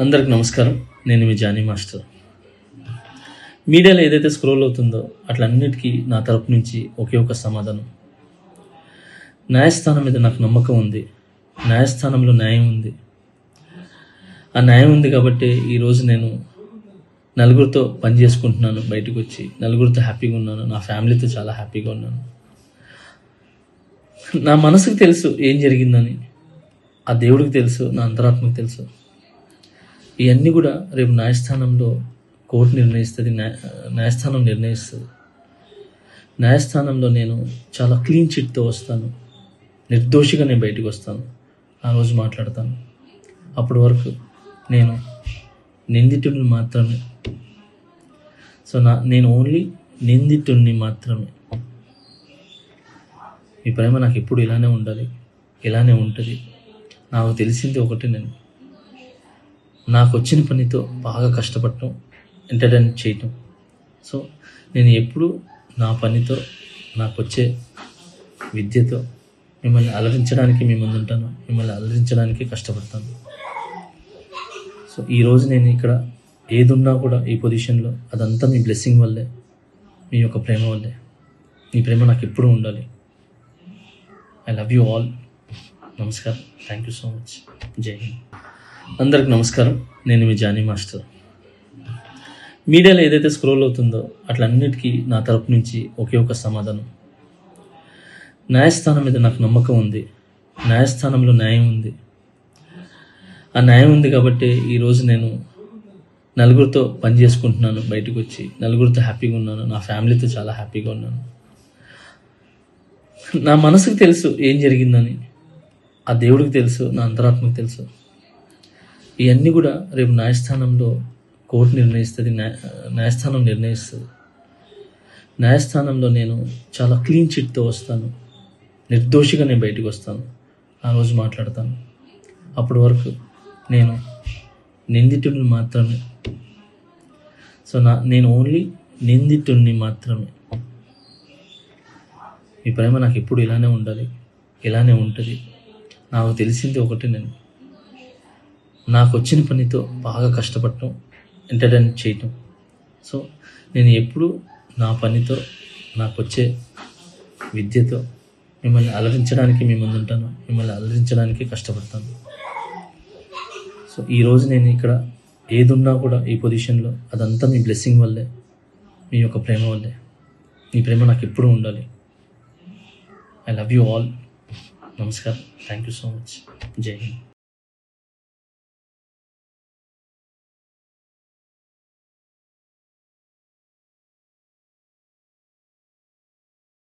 అందరికి నమస్కారం. నేను మీ జానీ మాస్టర్. మీడియాలో ఏదైతే స్క్రోల్ అవుతుందో అట్లన్నిటికీ నా తరపు నుంచి ఒకే ఒక సమాధానం. న్యాయస్థానం మీద నాకు నమ్మకం ఉంది. న్యాయస్థానంలో న్యాయం ఉంది. ఆ న్యాయం ఉంది కాబట్టి ఈరోజు నేను నలుగురితో పని చేసుకుంటున్నాను. బయటకు వచ్చి నలుగురితో హ్యాపీగా ఉన్నాను. నా ఫ్యామిలీతో చాలా హ్యాపీగా ఉన్నాను. నా మనసుకు తెలుసు ఏం జరిగిందని. ఆ దేవుడికి తెలుసు, నా అంతరాత్మకు తెలుసు. ఇవన్నీ కూడా రేపు న్యాయస్థానంలో కోర్టు నిర్ణయిస్తుంది. న్యాయస్థానం నిర్ణయిస్తుంది. న్యాయస్థానంలో నేను చాలా క్లీన్ చిట్తో వస్తాను. నిర్దోషిగా నేను బయటకు వస్తాను. ఆ రోజు మాట్లాడతాను. అప్పటి వరకు నేను నిందితుడిని మాత్రమే. నేను ఓన్లీ నిందితుడిని మాత్రమే. మీ ప్రేమ నాకు ఎప్పుడు ఇలానే ఉండాలి, ఇలానే ఉంటుంది. నాకు తెలిసింది ఒకటి, నేను నాకు వచ్చిన పనితో బాగా కష్టపడటం, ఎంటర్టైన్ చేయటం. నేను ఎప్పుడు నా పనితో, నాకు వచ్చే విద్యతో మిమ్మల్ని అలరించడానికి మీ ముందు ఉంటాను. మిమ్మల్ని అలరించడానికి కష్టపడతాను. ఈరోజు నేను ఇక్కడ ఏదున్నా కూడా ఈ పొజిషన్లో అదంతా మీ బ్లెస్సింగ్ వల్లే, మీ యొక్క ప్రేమ వల్లే. మీ ప్రేమ నాకు ఎప్పుడూ ఉండాలి. I love you all. నమస్కారం. Thank you so much. జై హింద్. అందరికి నమస్కారం. నేను మీ జానీ మాస్టర్. మీడియాలో ఏదైతే స్క్రోల్ అవుతుందో అట్లన్నిటికీ నా తరపు నుంచి ఒకే ఒక సమాధానం. న్యాయస్థానం మీద నాకు నమ్మకం ఉంది. న్యాయస్థానంలో న్యాయం ఉంది. ఆ న్యాయం ఉంది కాబట్టి ఈరోజు నేను నలుగురితో పని చేసుకుంటున్నాను. బయటకు వచ్చి నలుగురితో హ్యాపీగా ఉన్నాను. నా ఫ్యామిలీతో చాలా హ్యాపీగా ఉన్నాను. నా మనసుకు తెలుసు ఏం జరిగిందని. ఆ దేవుడికి తెలుసు, నా అంతరాత్మకు తెలుసు. ఇవన్నీ కూడా రేపు న్యాయస్థానంలో కోర్టు నిర్ణయిస్తుంది. న్యాయస్థానం నిర్ణయిస్తుంది. న్యాయస్థానంలో నేను చాలా క్లీన్ చిట్తో వస్తాను. నిర్దోషిగా నేను బయటకు వస్తాను. ఆ రోజు మాట్లాడతాను. అప్పటి వరకు నేను నిందితుడిని మాత్రమే. నేను ఓన్లీ నిందితుడిని మాత్రమే. మీ ప్రేమ నాకు ఎప్పుడు ఇలానే ఉండాలి, ఇలానే ఉంటుంది. నాకు తెలిసింది ఒకటి, నేను నాకు వచ్చిన పనితో బాగా కష్టపడటం, ఎంటర్టైన్ చేయటం. నేను ఎప్పుడు నా పనితో, నాకు వచ్చే విద్యతో మిమ్మల్ని అలరించడానికి మీ ముందు ఉంటాను. మిమ్మల్ని అలరించడానికి కష్టపడతాను. ఈరోజు నేను ఇక్కడ ఏదున్నా కూడా ఈ పొజిషన్లో అదంతా మీ బ్లెస్సింగ్ వల్లే, మీ యొక్క ప్రేమ వల్లే. మీ ప్రేమ నాకు ఎప్పుడూ ఉండాలి. I love you all. నమస్కారం. Thank you so much. జై హింద్.